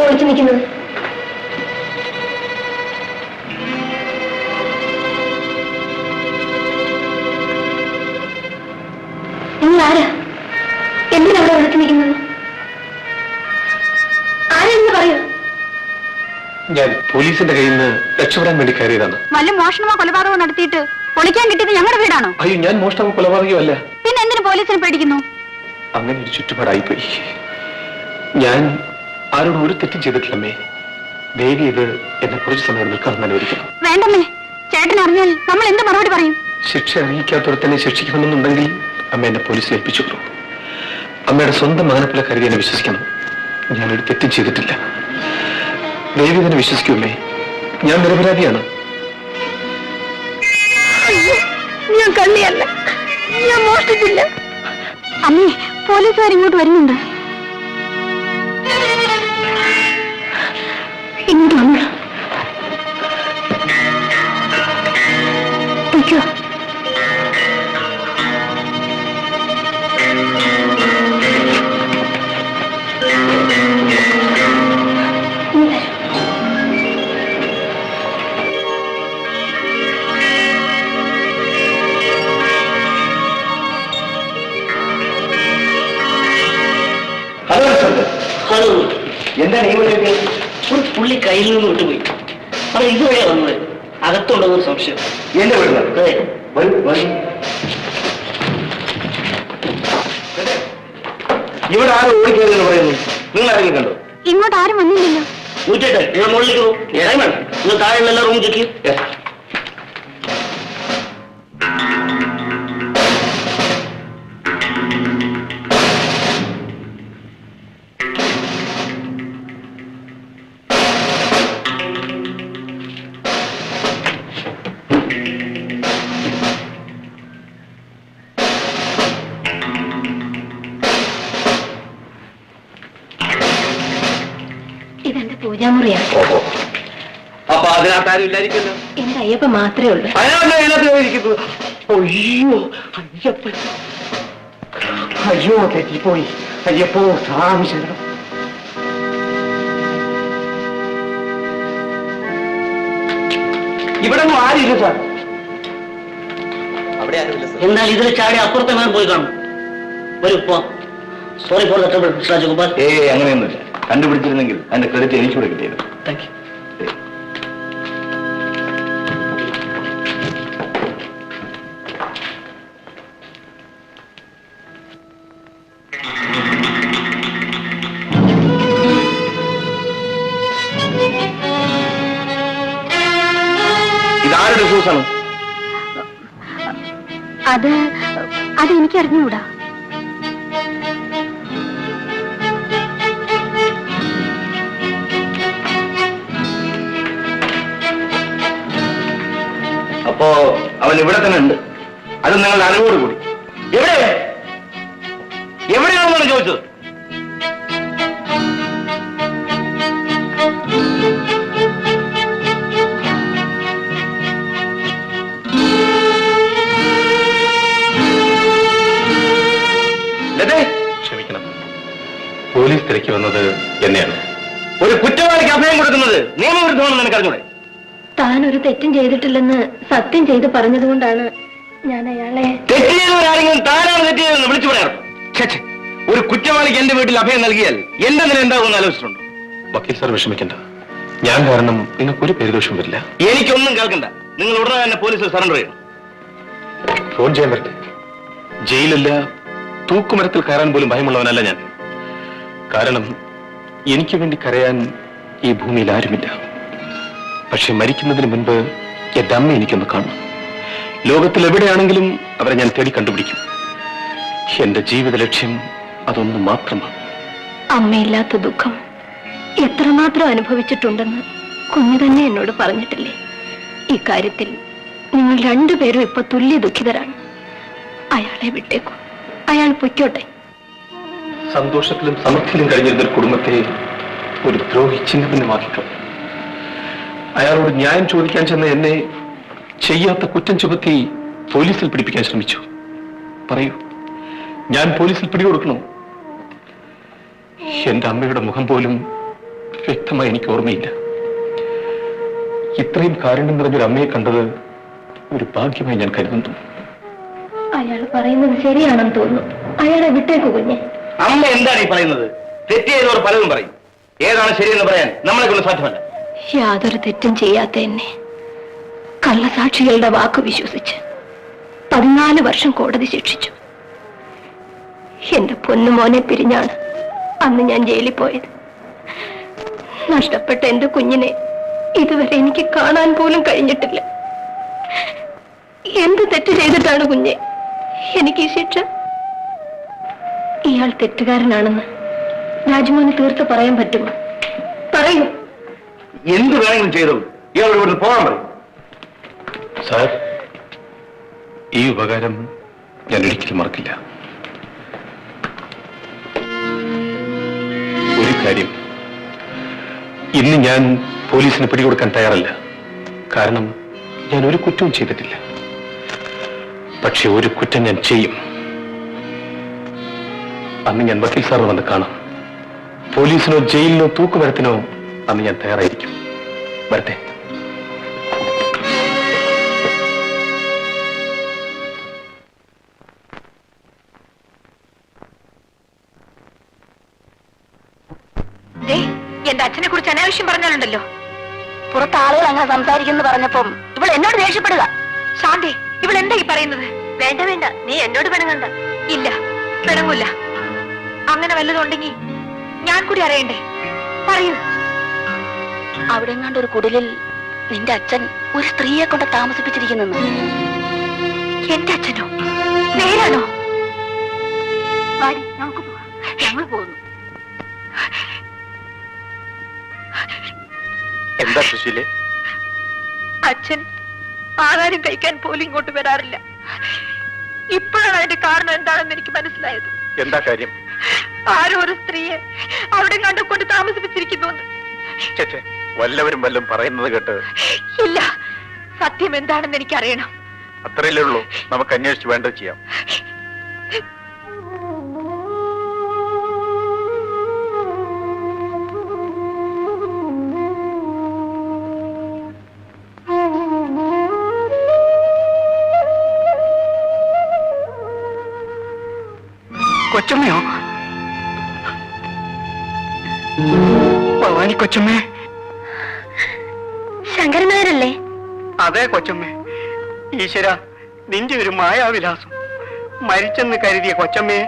വിളിച്ചു നിൽക്കുന്നത്? നിങ്ങൾ ആരാ? എന്തിനവിടെ വിളിച്ചു നിൽക്കുന്നത്? ആരെന്ന് പറയൂ. ഞാൻ പോലീസിന്റെ കയ്യിൽ നിന്ന് രക്ഷപ്പെടാൻ വേണ്ടി കയറിയതാണ്. വല്ല മോഷണമോ കൊലപാതകമോ നടത്തിയിട്ട് പൊളിക്കാൻ കിട്ടിയത് ഞങ്ങളുടെ വീടാണോ? അയ്യോ, ഞാൻ മോഷണമോ കൊലപാതകമോ അല്ല. പിന്നെ എന്തിനു പോലീസിനെ പേടിക്കുന്നു? അങ്ങനെ ഒരു ചുറ്റുപാടായിപ്പോയി. ഞാൻ ആരോടും ഒരു തെറ്റും ചെയ്തിട്ടില്ലമ്മേ. ദേവി ഇത് എന്നെ കുറച്ച് സമയം നിൽക്കാൻ അനുവദിക്കണം. വേണ്ടമ്മേ, ചേട്ടൻ അറിഞ്ഞാൽ നമ്മൾ എന്ത് മറുപടി പറയും? ശിക്ഷ അറിയിക്കാത്തവർ തന്നെ ശിക്ഷിക്കണമെന്നുണ്ടെങ്കിൽ അമ്മ എന്നെ പോലീസിൽ ഏൽപ്പിച്ചോളൂ. അമ്മയുടെ സ്വന്തം മകനെ പോലെ കരുതി എന്നെ വിശ്വസിക്കണം. ഞാനൊരു തെറ്റും ചെയ്തിട്ടില്ല. ദേവി തന്നെ വിശ്വസിക്കുമേ, ഞാൻ നിരപരാധിയാണ്. ഞാൻ കള്ളിയല്ല, ഞാൻ മോഷ്ടിച്ചില്ല. അമ്മേ, പോലീസുകാർ ഇങ്ങോട്ട് വരുന്നുണ്ട്. ഇങ്ങോട്ട് വന്നു. എന്താണ് ഈ വഴിയൊക്കെ? ഒരു പുള്ളി കയ്യിൽ നിന്ന് വിട്ടുപോയി. അത് ഇതുവഴിയാ വന്നത്. അകത്തുണ്ടോ ഒരു സംശയം. എന്റെ വീട്ടിലാണ്. ഇവിടെ ആരും ഓടിക്കരുതെന്ന് പറയുന്നു. നിങ്ങൾ ആരെങ്കിലും കണ്ടോ? ഇങ്ങോട്ട് ആരും വന്നില്ലല്ലോ. ഊറ്റട്ടെ, നിങ്ങൾ മുകളിലേക്ക് പോകും. ഇടയും വേണം. നിങ്ങൾ താഴെയുള്ള എല്ലാ റൂം ചെക്ക്. ഇതെന്റെ പൂജാമുറിയാണ്. അപ്പൊ അതിനകത്ത് ആരും ഇല്ലായിരിക്കുമല്ലോ. എന്റെ അയ്യപ്പ മാത്രമേ ഉള്ളൂ. അയ്യോ അയ്യപ്പൻ, അയ്യോ തെറ്റിപ്പോയി. അയ്യപ്പോ സ്വാമി ശരണം. ഇവിടെ ആരില്ല സാർ. എന്നാൽ ഇതിൽ ചാടി അപ്പുറത്തെ ഞാൻ പോയി കാണും. ഒരു sorry for the trouble mister Rajagopal. അങ്ങനെയൊന്നുമില്ല. കണ്ടുപിടിച്ചിരുന്നെങ്കിൽ അതിന്റെ ക്രെഡിറ്റ് എനിക്കൂടെ കിട്ടിയിരുന്നു. Thank you. ഇതാരുടെ ഷൂസാണ്? അത് എനിക്ക് അറിഞ്ഞുകൂടാ. അപ്പോ അവൻ ഇവിടെ തന്നെ ഉണ്ട്. അത് നിങ്ങളുടെ അറിവോട് കൂടി. എവിടെയാണെന്നാണ് ചോദിച്ചത്? ക്ഷമിക്കണം, പോലീസ് തിരക്കി വന്നത് എന്നെയാണ്. ഒരു കുറ്റവാളിക്ക് അഭയം കൊടുക്കുന്നത് നിയമവിരുദ്ധമാണെന്ന് എനിക്ക് അറിഞ്ഞൂടെ? താൻ ഒരു തെറ്റും ചെയ്തിട്ടില്ലെന്ന് സത്യം ചെയ്ത് പറഞ്ഞതുകൊണ്ടാണ് ഞാൻ അയാളെ. തെറ്റ് ചെയ്തവരാരെങ്കിലും താനാണ് തെറ്റ് ചെയ്തതെന്ന് വിളിച്ചു പറയാറ്. ഒരു കുറ്റവാളിക്ക് എന്റെ വീട്ടിൽ അഭയം നൽകിയാൽ എന്റെ നില എന്താകുമെന്ന് ആലോചിച്ചിട്ടുണ്ടോ? വക്കീൽ സാർ വിഷമിക്കണ്ട. ഞാൻ കാരണം നിങ്ങൾക്കൊരു പേരുദോഷം വരില്ല. എനിക്കൊന്നും കേൾക്കണ്ട. നിങ്ങൾ ഉടനെ തന്നെ പോലീസിൽ സറണ്ടർ ചെയ്യണം. ഫോൺ ചെയ്യാൻ പറ്റേ. ജയിലല്ല, തൂക്കുമരത്തിൽ കയറാൻ പോലും ഭയമുള്ളവനല്ല ഞാൻ. കാരണം എനിക്ക് വേണ്ടി കരയാൻ ഈ ഭൂമിയിൽ ആരുമില്ല. പക്ഷെ മരിക്കുന്നതിന് മുൻപ് എന്റെ അമ്മ എനിക്കൊന്ന് കാണണം. ലോകത്തിൽ എവിടെയാണെങ്കിലും അവരെ ഞാൻ തേടി കണ്ടുപിടിക്കും. എന്റെ ജീവിത ലക്ഷ്യം അതൊന്നു മാത്രമാണ്. അമ്മയില്ലാത്ത ദുഃഖം എത്രമാത്രം അനുഭവിച്ചിട്ടുണ്ടെന്ന് കുഞ്ഞു തന്നെ എന്നോട് പറഞ്ഞിട്ടില്ലേ? ഈ കാര്യത്തിൽ നിങ്ങൾ രണ്ടുപേരും ഇപ്പൊ തുല്യ ദുഃഖിതരാണ്. അയാളെ വിട്ടേക്കൂ, അയാൾ പൊയ്ക്കോട്ടെ. സന്തോഷത്തിലും സമൃദ്ധിയിലും കഴിഞ്ഞിരുന്ന ഒരു കുടുംബത്തെ ഒരു ദ്രോഹി ചിഹ്നഭിന്നമാക്കിക്കളഞ്ഞു. അയാളോട് ന്യായം ചോദിക്കാൻ ചെന്ന എന്നെ ചെയ്യാത്ത കുറ്റം ചുമത്തി പോലീസിൽ പിടിപ്പിക്കാൻ ശ്രമിച്ചു. പറയൂ, ഞാൻ പോലീസിൽ പിടികൊടുക്കണോ? എന്റെ അമ്മയുടെ മുഖം പോലും വ്യക്തമായി എനിക്ക് ഓർമ്മയില്ല. ഇത്രയും കാരുണ്യം നിറഞ്ഞൊരു അമ്മയെ കണ്ടത് ഒരു ഭാഗ്യമായി ഞാൻ കരുതുന്നു. അയാൾ പറയുന്നത് ശരിയാണെന്ന് തോന്നുന്നു. അയാളെ വിട്ടേക്ക് കുഞ്ഞെ. അമ്മ എന്താണ് ഈ പറയുന്നത്? തെറ്റിയതോർ പലതും പറയും. ഏതാണ് ശരിയെന്ന് പറയാൻ നമ്മളെ കൊണ്ട് സാധ്യമല്ല. യാതൊരു തെറ്റും ചെയ്യാത്ത എന്നെ കള്ളസാക്ഷികളുടെ വാക്ക് വിശ്വസിച്ച് 14 വർഷം കോടതി ശിക്ഷിച്ചു. എന്റെ പൊന്നുമോനെ പിരിഞ്ഞാണ് അന്ന് ഞാൻ ജയിലിൽ പോയത്. നഷ്ടപ്പെട്ട എന്റെ കുഞ്ഞിനെ ഇതുവരെ എനിക്ക് കാണാൻ പോലും കഴിഞ്ഞിട്ടില്ല. എന്ത് തെറ്റ് ചെയ്തിട്ടാണ് കുഞ്ഞെ എനിക്ക് ഈ ശിക്ഷ? ഇയാൾ തെറ്റുകാരനാണെന്ന് രാജ്മോഹന് തീർത്ത് പറയാൻ പറ്റുമോ? പറയൂ. എന്ത് വേണമെങ്കിലും ചെയ്തു. ഇയാൾ ഇവിടുന്ന് പോകാൻ പറയും. സാർ, ഈ ഉപകാരം ഞാൻ ഒരിക്കലും മറക്കില്ല. ഒരു കാര്യം, ഇന്ന് ഞാൻ പോലീസിന് പിടികൊടുക്കാൻ തയ്യാറല്ല. കാരണം ഞാൻ ഒരു കുറ്റവും ചെയ്തിട്ടില്ല. പക്ഷെ ഒരു കുറ്റം ഞാൻ ചെയ്യും. അന്ന് ഞാൻ വക്കീൽ സാർ വന്ന് കാണാം. പോലീസിനോ ജയിലിനോ തൂക്കുമരത്തിനോ അന്ന് ഞാൻ തയ്യാറായിരിക്കും. വരട്ടെ. എന്റെ അച്ഛനെ കുറിച്ച് അനാവശ്യം പറഞ്ഞാലുണ്ടല്ലോ. പുറത്ത് ആളുകൾ അങ്ങനെ സംസാരിക്കുന്നു പറഞ്ഞപ്പം ഇവൾ എന്നോട് ദേഷ്യപ്പെടുക. ശാന്തി, ഇവൾ എന്താ ഈ പറയുന്നത്? വേണ്ട വേണ്ട, നീ എന്നോട് പിണങ്ങണ്ട. ഇല്ല, പിണങ്ങൂല. അങ്ങനെ വല്ലതുണ്ടെങ്കിൽ ഞാൻ കൂടി അറിയണ്ടേ? പറയൂ. അവിടെ എങ്ങാണ്ട് ഒരു കുടിലിൽ നിന്റെ അച്ഛൻ ഒരു സ്ത്രീയെ കൊണ്ട് താമസിപ്പിച്ചിരിക്കുന്നു. എന്റെ അച്ഛനോ? നേരാണോ? നമുക്ക് പോവാം. ഞങ്ങൾ പോകുന്നു. എന്താ സുശീലേ? അച്ഛൻ ആഹാരം കഴിക്കാൻ പോലും ഇങ്ങോട്ട് വരാറില്ല. ഇപ്പോഴാണ് അതിന്റെ കാരണം എന്താണെന്ന് എനിക്ക് മനസ്സിലായത്. എന്താ കാര്യം? ആരോ ഒരു സ്ത്രീയെ അവിടെ കണ്ടുകൊണ്ട് താമസിപ്പിച്ചിരിക്കുന്നു. വല്ലവരും വല്ലതും പറയുന്നത് കേട്ട്? ഇല്ല, സത്യം എന്താണെന്ന് എനിക്കറിയണം. അത്രയല്ലേ ഉള്ളൂ. നമുക്ക് അന്വേഷിച്ച് വേണ്ടത് ചെയ്യാം. കൊച്ചമ്മയോ? ഭവാനി കൊച്ചമ്മേ? ശങ്കരൻ നായരല്ലേ? അതെ കൊച്ചമ്മേ. ഈശ്വര, നിന്റെ ഒരു മായാവിലാസം. മരിച്ചെന്ന് കരുതിയ കൊച്ചമ്മയെ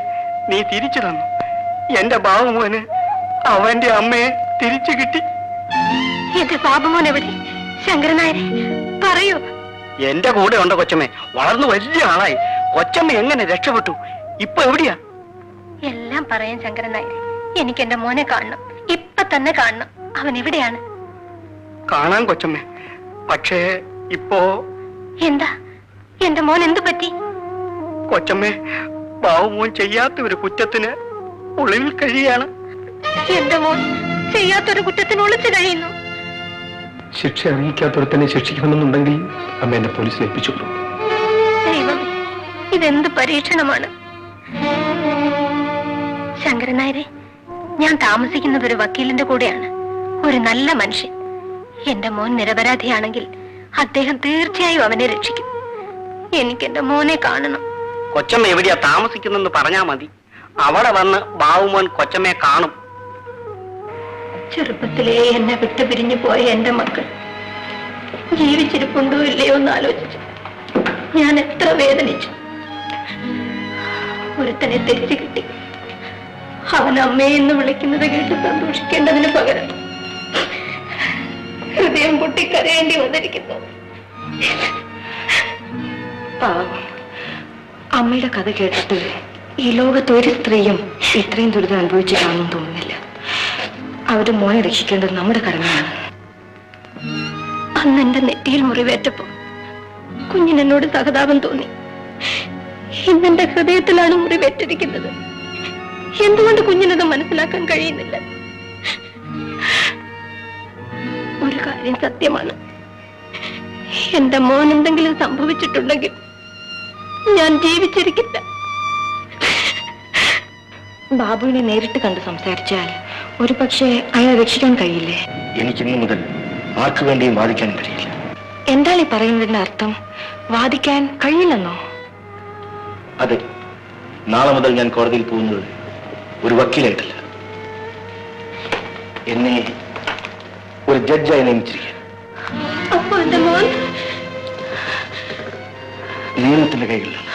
നീ തിരിച്ചു തന്നു. എന്റെ ബാബുമോന് അവന്റെ അമ്മയെ തിരിച്ചു കിട്ടി. എന്റെ ബാബുമോൻ എവിടെ? ശങ്കരൻ നായരെ പറയൂ. എന്റെ കൂടെ ഉണ്ട് കൊച്ചമ്മേ. വളർന്നു വലിയ ആളായി. കൊച്ചമ്മ എങ്ങനെ രക്ഷപ്പെട്ടു? ഇപ്പൊ എവിടെയാ? എല്ലാം പറയാൻ ശങ്കരൻ നായരെ. എനിക്ക് എന്റെ മോനെ കാണണം. ഇപ്പൊ തന്നെ കാണണം. അവൻ എവിടെയാണ്? കാണാൻ കൊച്ചമ്മേ. പക്ഷേ ഇപ്പോ എന്താ? എന്റെ മോൻ എന്തു പറ്റി? കൊച്ചമ്മേ, ബാബുമോൻ ചെയ്യാത്ത ഒരു കുറ്റത്തിന് ഒളിവിൽ കഴിയാണ്. എന്റെ മോൻ ചെയ്യാത്തൊരു കുറ്റത്തിന് ഒളിച്ചു കഴിയുന്നു. ശിക്ഷ അറിയിക്കാത്തവരെ ശിക്ഷിക്കണമെന്നുണ്ടെങ്കിൽ അമ്മ എന്നെ പോലീസിൽ ഏൽപ്പിച്ചോളൂ. ദൈവമേ, ഇതെന്ത് പരീക്ഷണമാണ്! ശങ്കരൻ നായരെ, ഞാൻ താമസിക്കുന്നത് ഒരു വക്കീലിന്റെ കൂടെയാണ്. ഒരു നല്ല മനുഷ്യൻ. എന്റെ മോൻ നിരപരാധിയാണെങ്കിൽ അദ്ദേഹം തീർച്ചയായും അവനെ രക്ഷിക്കും. എനിക്ക് എന്റെ മോനെ കാണണം. കൊച്ചമ്മ എവിടെയാ താമസിക്കുന്നെന്ന് പറഞ്ഞാ മതി. അവിടെ വന്ന് ബാബുമോൻ കൊച്ചമ്മയെ കാണും. ചെറുപ്പത്തിലേ എന്നെ വിട്ടു പിരിഞ്ഞു പോയ എന്റെ മക്കൾ ജീവിച്ചിരിപ്പുണ്ടോ ഇല്ലയോ എന്ന് ആലോചിച്ചു ഞാൻ എത്ര വേദനിച്ചു. ഒരുത്തനെ തിരിച്ചു കിട്ടി. അവൻ അമ്മയെന്ന് വിളിക്കുന്നത് കേട്ട് സന്തോഷിക്കേണ്ടതിന് പകരം ഹൃദയം പൊട്ടിക്കരയേണ്ടി വന്നിരിക്കുന്നു. പാവം, അമ്മയുടെ കഥ കേട്ടിട്ട് ഈ ലോകത്ത് ഒരു സ്ത്രീയും ഇത്രയും ദുരിതം അനുഭവിച്ചു കാണുമെന്ന് തോന്നുന്നില്ല. അവരുടെ മോനെ രക്ഷിക്കേണ്ടത് നമ്മുടെ കടമയാണ്. അന്ന് എന്റെ നെറ്റിയിൽ മുറിവേറ്റപ്പോ കുഞ്ഞിനെന്നോട് സഹതാപം തോന്നി. ഇന്നെന്റെ ഹൃദയത്തിലാണ് മുറിവേറ്റിരിക്കുന്നത്. എന്തുകൊണ്ട് കുഞ്ഞിനത് മനസ്സിലാക്കാൻ കഴിയുന്നില്ല? ഒരു കാര്യം സത്യമാണ്, എന്റെ മോൻ എന്തെങ്കിലും സംഭവിച്ചിട്ടുണ്ടെങ്കിൽ ഞാൻ ജീവിച്ചിരിക്കില്ല. ബാബുവിനെ നേരിട്ട് കണ്ട് സംസാരിച്ചാൽ ഒരു പക്ഷേ അയാളെ രക്ഷിക്കാൻ കഴിയില്ലേ? എനിക്കിന്നു മുതൽ ആർക്കു വേണ്ടിയും വാദിക്കാൻ കഴിയില്ല. എന്താണ് ഈ പറയുന്നതിന്റെ അർത്ഥം? വാദിക്കാൻ കഴിയില്ലെന്നോ? അതെ, നാളെ മുതൽ ഞാൻ കോടതിയിൽ പോകുന്നത് ഒരു വക്കീലായിട്ടല്ല, എന്നെ ഒരു ജഡ്ജായി നിയമിച്ചിരിക്കുക. അപ്പൊ എന്റെ മോൻ നിയമത്തിന്റെ കൈകളിലാണ്.